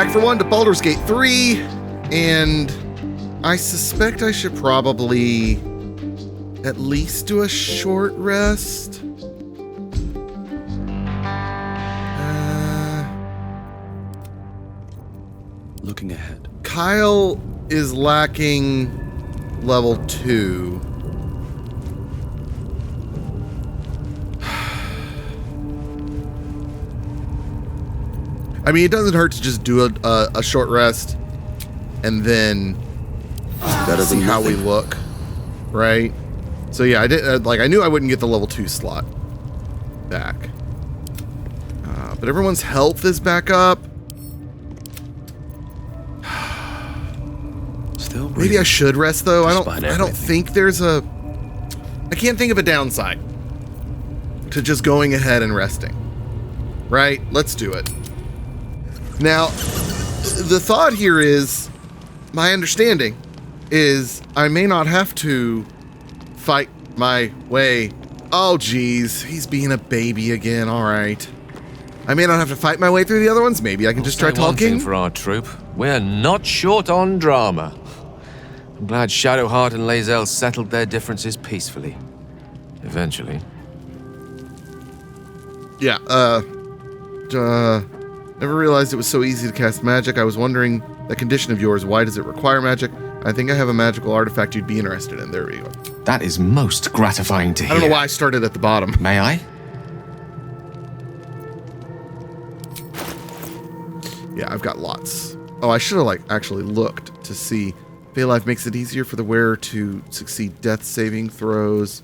back for one to Baldur's Gate 3, and I suspect I should probably at least do a short rest. Looking ahead. Kyle is lacking level 2. I mean, it doesn't hurt to just do a short rest and then see how we look, right? So yeah, I did. I knew I wouldn't get the level 2 slot back, but everyone's health is back up. Still breathing. Maybe I should rest though. I Despite don't think there's a. I can't think of a downside to just going ahead and resting. Right? Let's do it. Now, the thought here is, my understanding is I may not have to fight my way. Oh, geez, he's being a baby again. All right. I may not have to fight my way through the other ones. Maybe I can just try One thing talking. for our troop, we're not short on drama. I'm glad Shadowheart and Lae'zel settled their differences peacefully. Eventually. Yeah, never realized it was so easy to cast magic. I was wondering, that condition of yours, why does it require magic? I think I have a magical artifact you'd be interested in. There we go. That is most gratifying to hear. I don't know why I started at the bottom. May I? Yeah, I've got lots. Oh, I should have actually looked to see. Fey Life makes it easier for the wearer to succeed death saving throws.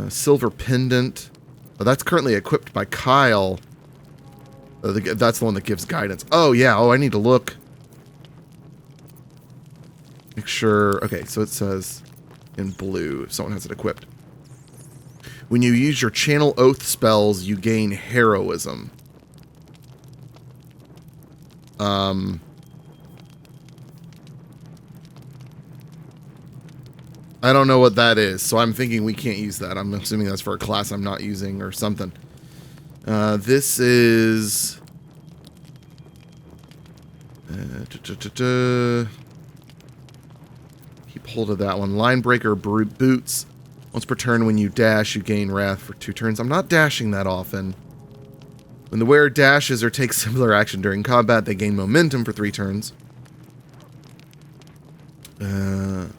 Silver pendant. Oh, that's currently equipped by Kyle. That's the one that gives guidance. Oh, yeah. Oh, I need to look. Make sure. Okay, so it says in blue if someone has it equipped. When you use your channel oath spells, you gain heroism. I don't know what that is, so I'm thinking we can't use that. I'm assuming that's for a class I'm not using or something. This is... Keep hold of that one. Linebreaker boots. Once per turn, when you dash, you gain wrath for 2 turns. I'm not dashing that often. When the wearer dashes or takes similar action during combat, they gain momentum for 3 turns.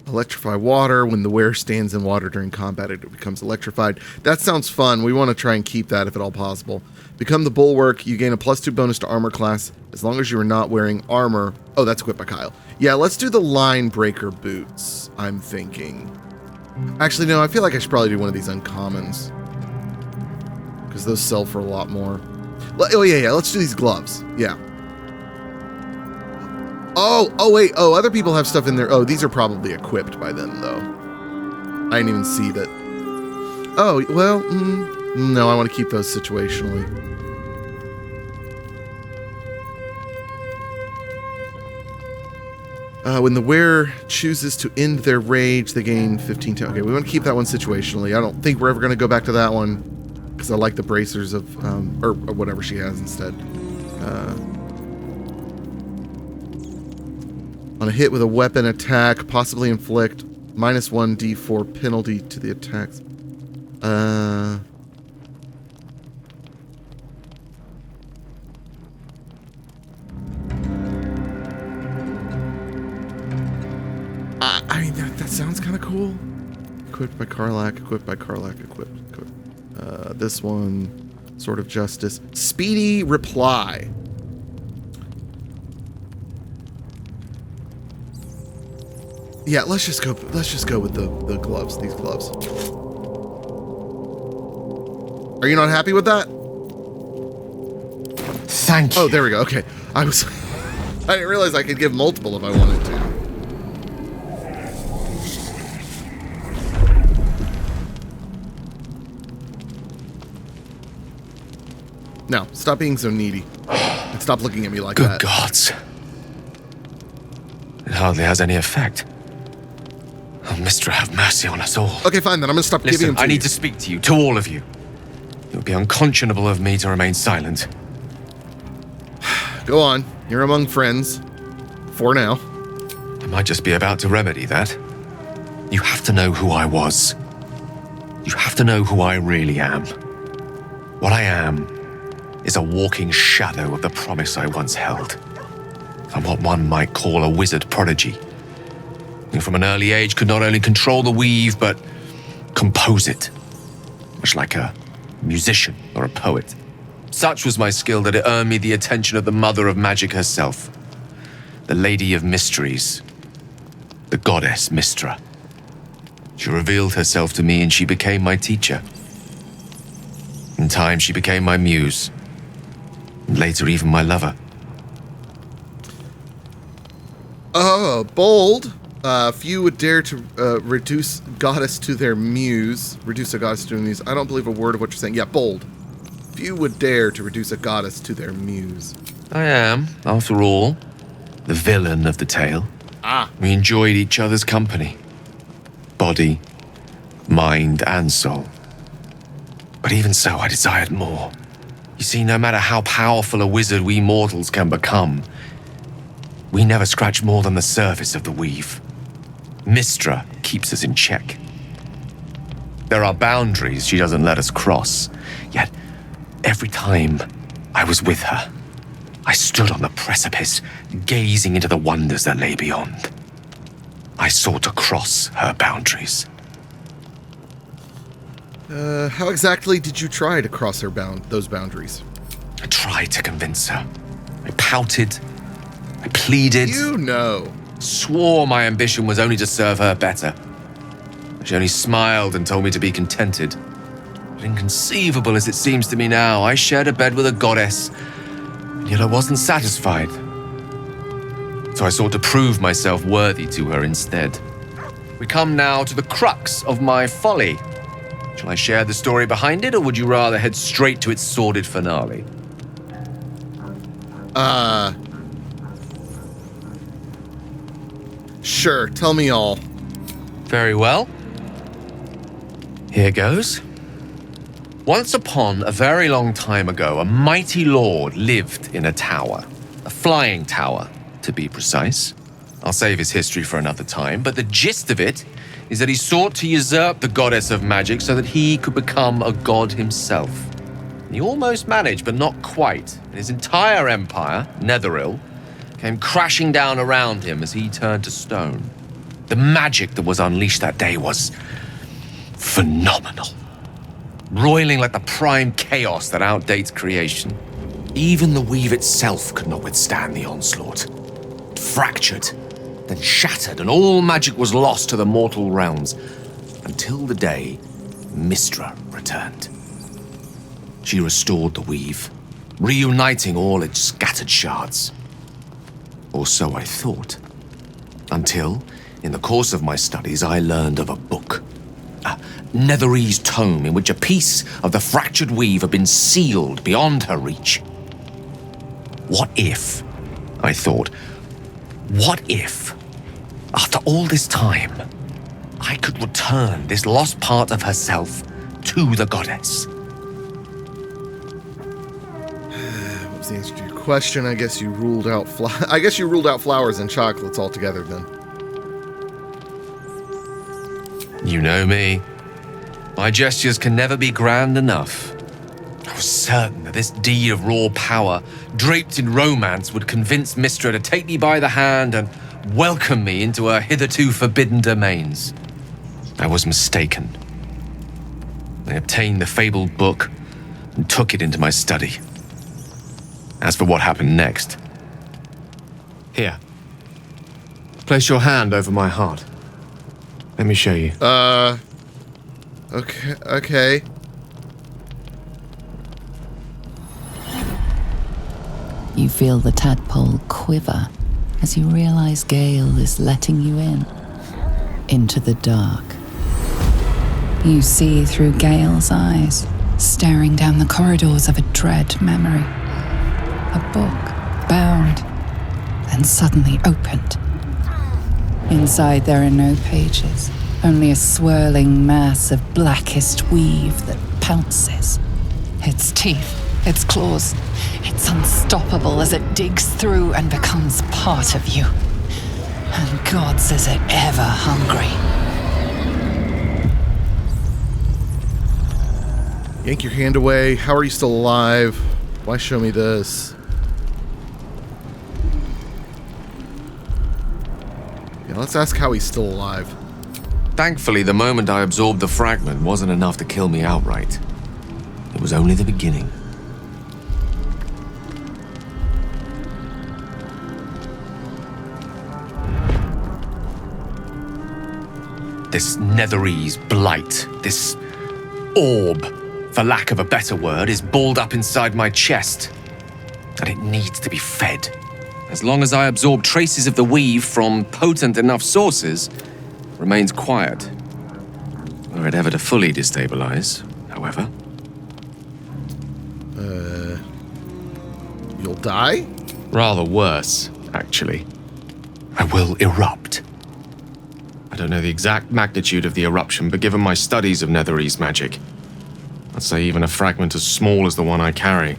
Electrify water. When the wearer stands in water during combat, it becomes electrified. That sounds fun. We want to try and keep that if at all possible. Become the bulwark. You gain a +2 bonus to armor class as long as you are not wearing armor. Oh, that's equipped by Kyle. Yeah, let's do the line breaker boots, I'm thinking. Actually, no, I feel like I should probably do one of these uncommons, because those sell for a lot more. Oh, yeah, let's do these gloves. Yeah. Oh, wait. Oh, other people have stuff in there. Oh, these are probably equipped by them, though. I didn't even see that. Oh, well, no, I want to keep those situationally. When the wearer chooses to end their rage, they gain 15 time. Okay, we want to keep that one situationally. I don't think we're ever going to go back to that one, because I like the bracers of, or whatever she has instead. On a hit with a weapon attack, possibly inflict -1 d4 penalty to the attacks. I mean, that sounds kind of cool. Equipped by Karlach, equipped by Karlach, equipped. This one, Sword of Justice. Speedy Reply. Yeah, let's just go with the gloves, these gloves. Are you not happy with that? Thank you. Oh, there we go. Okay. I didn't realize I could give multiple if I wanted to. No, stop being so needy. And stop looking at me like that. Good gods. It hardly has any effect. Oh, Mistra, have mercy on us all. Okay, fine, then I'm gonna stop giving Listen, them to I you. need to speak to you, to all of you. It would be unconscionable of me to remain silent. Go on. You're among friends. For now. I might just be about to remedy that. You have to know who I was. You have to know who I really am. What I am is a walking shadow of the promise I once held. I'm what one might call a wizard prodigy. Who from an early age could not only control the weave, but compose it. Much like a musician or a poet. Such was my skill that it earned me the attention of the mother of magic herself. The Lady of Mysteries. The goddess Mystra. She revealed herself to me and she became my teacher. In time, she became my muse. And later, even my lover. Bold. Few would dare to reduce goddess to their muse. Reduce a goddess to a muse. I don't believe a word of what you're saying. Yeah, bold. Few would dare to reduce a goddess to their muse. I am, after all, the villain of the tale. We enjoyed each other's company. Body, mind, and soul. But even so, I desired more. You see, no matter how powerful a wizard we mortals can become, we never scratch more than the surface of the weave. Mystra keeps us in check. There are boundaries she doesn't let us cross, yet every time I was with her, I stood on the precipice, gazing into the wonders that lay beyond. I sought to cross her boundaries. How exactly did you try to cross those boundaries? I tried to convince her. I pouted. I pleaded. You know. Swore my ambition was only to serve her better. She only smiled and told me to be contented. But inconceivable as it seems to me now, I shared a bed with a goddess, and yet I wasn't satisfied. So I sought to prove myself worthy to her instead. We come now to the crux of my folly. Shall I share the story behind it, or would you rather head straight to its sordid finale? Sure, tell me all. Very well. Here goes. Once upon a very long time ago, a mighty lord lived in a tower. A flying tower, to be precise. I'll save his history for another time, but the gist of it is that he sought to usurp the goddess of magic so that he could become a god himself. And he almost managed, but not quite. And his entire empire, Netheril, came crashing down around him as he turned to stone. The magic that was unleashed that day was phenomenal. Roiling like the prime chaos that outdates creation. Even the weave itself could not withstand the onslaught. It fractured, then shattered, and all magic was lost to the mortal realms, until the day Mystra returned. She restored the weave, reuniting all its scattered shards. Or so I thought. Until, in the course of my studies, I learned of a book. A Netherese tome in which a piece of the fractured weave had been sealed beyond her reach. What if, I thought, what if, after all this time, I could return this lost part of herself to the goddess? What was the answer to your question? I guess you ruled out flowers and chocolates altogether then. You know me. My gestures can never be grand enough. I was certain that this deed of raw power, draped in romance, would convince Mystra to take me by the hand and welcome me into her hitherto forbidden domains. I was mistaken. I obtained the fabled book and took it into my study. As for what happened next... Here. Place your hand over my heart. Let me show you. Okay. You feel the tadpole quiver as you realize Gale is letting you in. Into the dark. You see through Gale's eyes, staring down the corridors of a dread memory. A book, bound, and suddenly opened. Inside there are no pages, only a swirling mass of blackest weave that pounces. Its teeth its claws. It's unstoppable as it digs through and becomes part of you. And God says it ever hungry. Yank your hand away. How are you still alive? Why show me this? Yeah, let's ask how he's still alive. Thankfully, the moment I absorbed the fragment wasn't enough to kill me outright. It was only the beginning. This Netherese blight, this orb, for lack of a better word, is balled up inside my chest. And it needs to be fed. As long as I absorb traces of the weave from potent enough sources, it remains quiet. Were it ever to fully destabilize, however. You'll die? Rather worse, actually. I will erupt. I don't know the exact magnitude of the eruption, but given my studies of Netherese magic, I'd say even a fragment as small as the one I carry,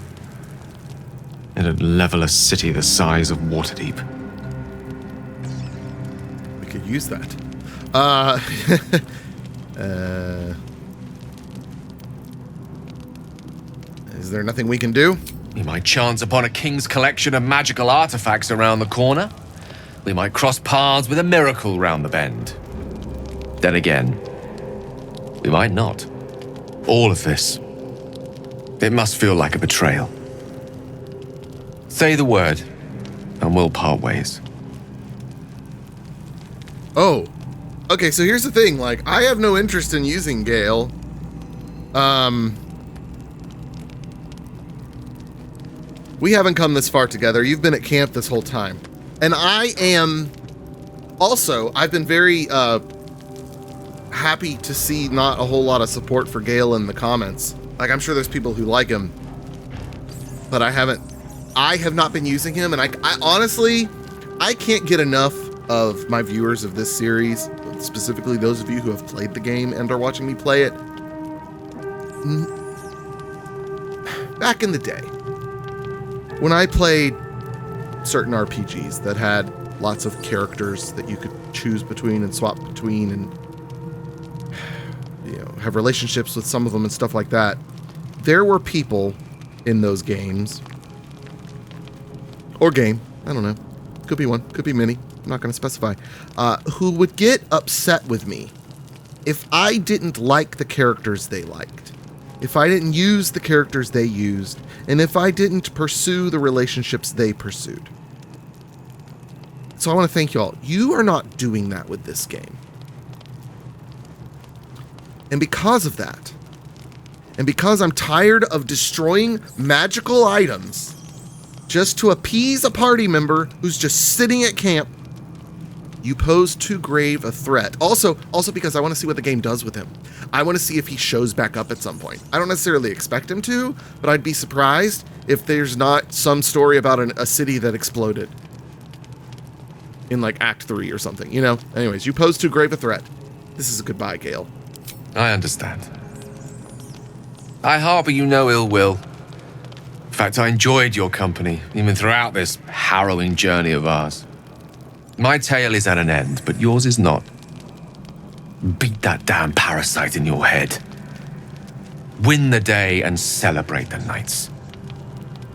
it'd level a city the size of Waterdeep. We could use that. Is there nothing we can do? We might chance upon a king's collection of magical artifacts around the corner. We might cross paths with a miracle round the bend. Then again, we might not. All of this, it must feel like a betrayal. Say the word, and we'll part ways. Oh. Okay, so here's the thing. Like, I have no interest in using Gale. We haven't come this far together. You've been at camp this whole time. And I am... Also, I've been very, happy to see not a whole lot of support for Gale in the comments. Like, I'm sure there's people who like him. But I have not been using him, and I honestly, I can't get enough of my viewers of this series, specifically those of you who have played the game and are watching me play it. Back in the day, when I played certain RPGs that had lots of characters that you could choose between and swap between and, you know, have relationships with some of them and stuff like that, there were people in those games, or game, I don't know, could be one, could be many, I'm not going to specify, who would get upset with me if I didn't like the characters they liked, if I didn't use the characters they used, and if I didn't pursue the relationships they pursued. So I want to thank you all. You are not doing that with this game. And because of that, and because I'm tired of destroying magical items just to appease a party member who's just sitting at camp, you pose too grave a threat. Also because I want to see what the game does with him. I want to see if he shows back up at some point. I don't necessarily expect him to, but I'd be surprised if there's not some story about a city that exploded in like Act 3 or something, you know? Anyways, you pose too grave a threat. This is a goodbye, Gale. I understand. I harbor you no ill will. In fact, I enjoyed your company, even throughout this harrowing journey of ours. My tale is at an end, but yours is not. Beat that damn parasite in your head. Win the day and celebrate the nights.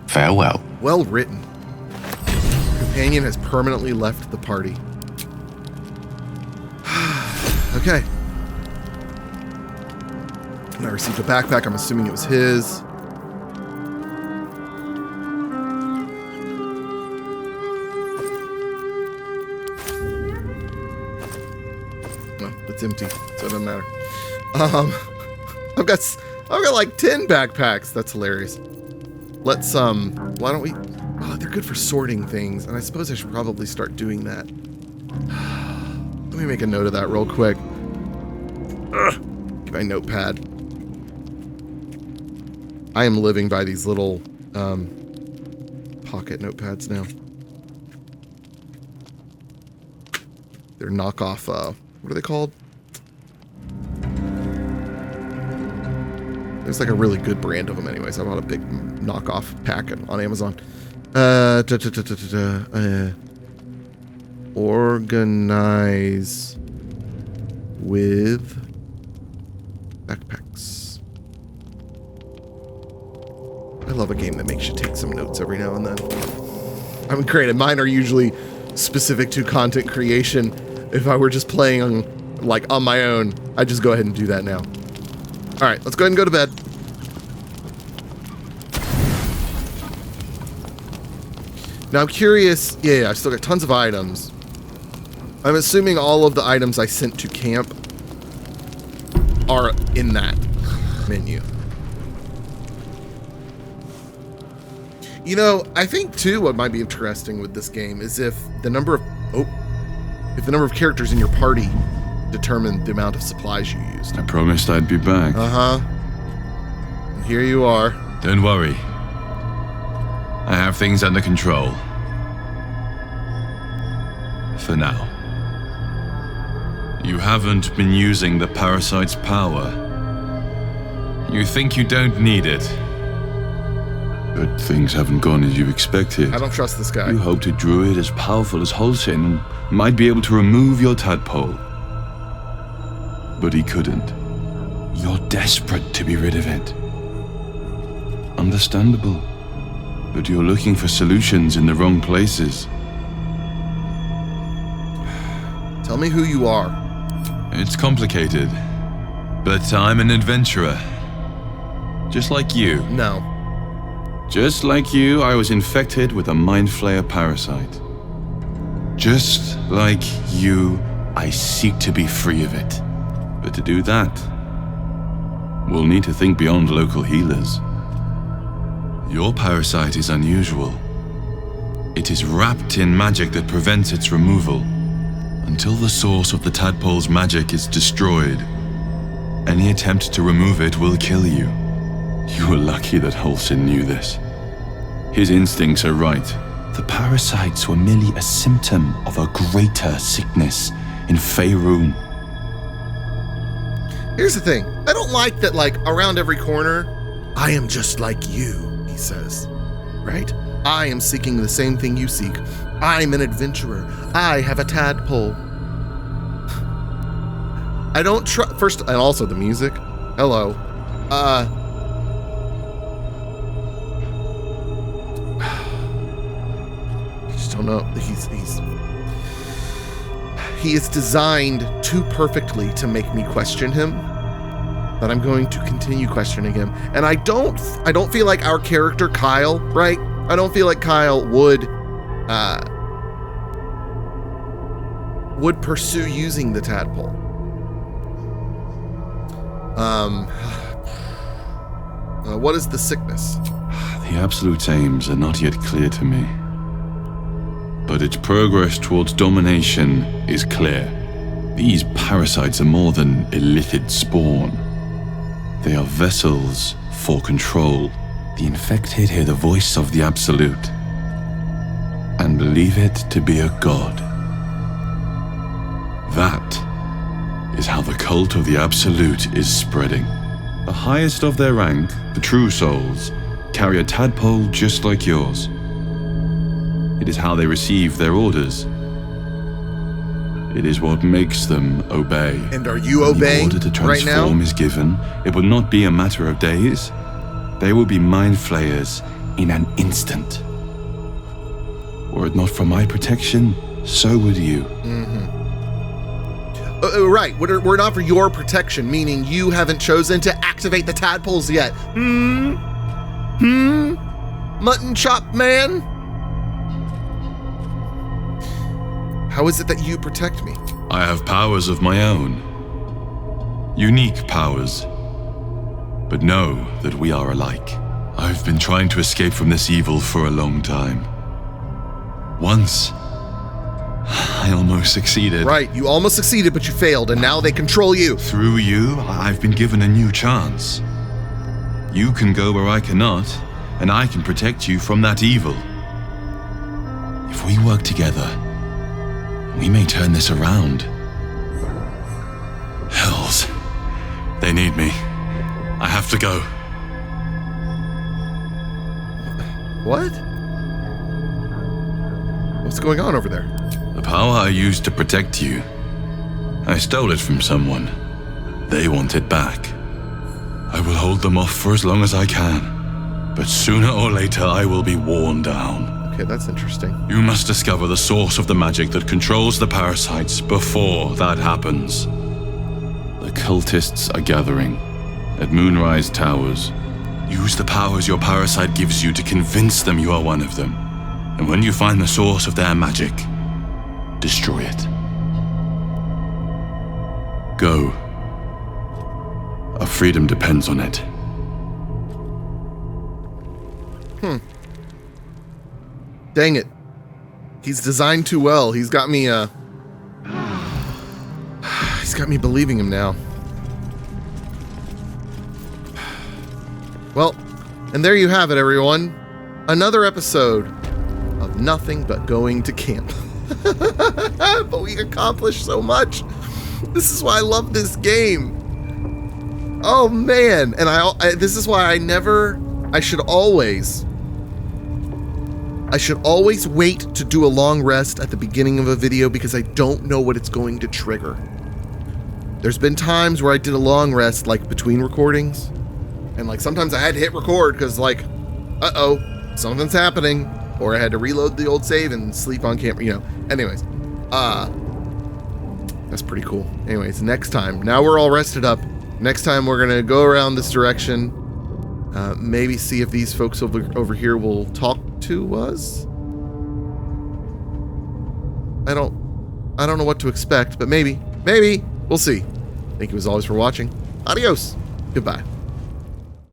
Farewell. Well written. Companion has permanently left the party. Okay. And I received a backpack. I'm assuming it was his. No, it's empty, so it doesn't matter. I've got like 10 backpacks. That's hilarious. Let's why don't we? Oh, they're good for sorting things, and I suppose I should probably start doing that. Let me make a note of that real quick. Get my notepad. I am living by these little pocket notepads now. They're knockoff. What are they called? There's like a really good brand of them anyways. I bought a big knockoff packet on Amazon. Organize with backpacks. I love a game that makes you take some notes every now and then. I mean, granted, mine are usually specific to content creation. If I were just playing on my own, I'd just go ahead and do that now. All right, let's go ahead and go to bed. Now I'm curious. Yeah, I've still got tons of items. I'm assuming all of the items I sent to camp are in that menu. You know, I think too what might be interesting with this game is if the number of characters in your party determine the amount of supplies you used. I promised I'd be back. And here you are. Don't worry. I have things under control. For now. You haven't been using the parasite's power. You think you don't need it. But things haven't gone as you expected. I don't trust this guy. You hoped a druid as powerful as Holcim might be able to remove your tadpole. But he couldn't. You're desperate to be rid of it. Understandable. But you're looking for solutions in the wrong places. Tell me who you are. It's complicated. But I'm an adventurer. Just like you. No. Just like you, I was infected with a mind flayer parasite. Just like you, I seek to be free of it. But to do that, we'll need to think beyond local healers. Your parasite is unusual. It is wrapped in magic that prevents its removal. Until the source of the tadpole's magic is destroyed, any attempt to remove it will kill you. You were lucky that Holcim knew this. His instincts are right. The parasites were merely a symptom of a greater sickness in Faerun. Here's the thing. I don't like that, like, around every corner, I am just like you, he says. Right? I am seeking the same thing you seek. I'm an adventurer. I have a tadpole. I don't trust... First, and also the music. Hello. I just don't know. He is designed too perfectly to make me question him, that I'm going to continue questioning him. And I don't feel like our character Kyle, right? I don't feel like Kyle would pursue using the tadpole. What is the sickness? The absolute aims are not yet clear to me. But its progress towards domination is clear. These parasites are more than illithid spawn. They are vessels for control. The infected hear the voice of the Absolute and believe it to be a god. That is how the cult of the Absolute is spreading. The highest of their rank, the true souls, carry a tadpole just like yours. It is how they receive their orders. It is what makes them obey. And are you obeying the order to right now? transform is given, it will not be a matter of days. They will be mind flayers in an instant. Were it not for my protection, so would you. Mm-hmm. Right, we're not for your protection, meaning you haven't chosen to activate the tadpoles yet. Mutton chop man? How is it that you protect me? I have powers of my own. Unique powers. But know that we are alike. I've been trying to escape from this evil for a long time. Once, I almost succeeded. Right, you almost succeeded, but you failed, and now they control you. Through you, I've been given a new chance. You can go where I cannot, and I can protect you from that evil. If we work together, we may turn this around. Hells, they need me. I have to go. What? What's going on over there? The power I used to protect you, I stole it from someone. They want it back. I will hold them off for as long as I can, but sooner or later I will be worn down. Okay, that's interesting. You must discover the source of the magic that controls the parasites before that happens. The cultists are gathering at Moonrise Towers. Use the powers your parasite gives you to convince them you are one of them. And when you find the source of their magic, destroy it. Go. Our freedom depends on it. Dang it. He's designed too well. He's got me believing him now. Well, and there you have it, everyone. Another episode of nothing but going to camp. But we accomplished so much. This is why I love this game. Oh man, and this is why I should always wait to do a long rest at the beginning of a video because I don't know what it's going to trigger. There's been times where I did a long rest, like between recordings, and like sometimes I had to hit record because like, uh-oh, something's happening, or I had to reload the old save and sleep on camera, you know. Anyways, that's pretty cool. Anyways, next time, now we're all rested up. Next time we're gonna go around this direction, maybe see if these folks over here will talk to us. I don't know what to expect, but maybe we'll see. Thank you as always for watching. Adios. Goodbye.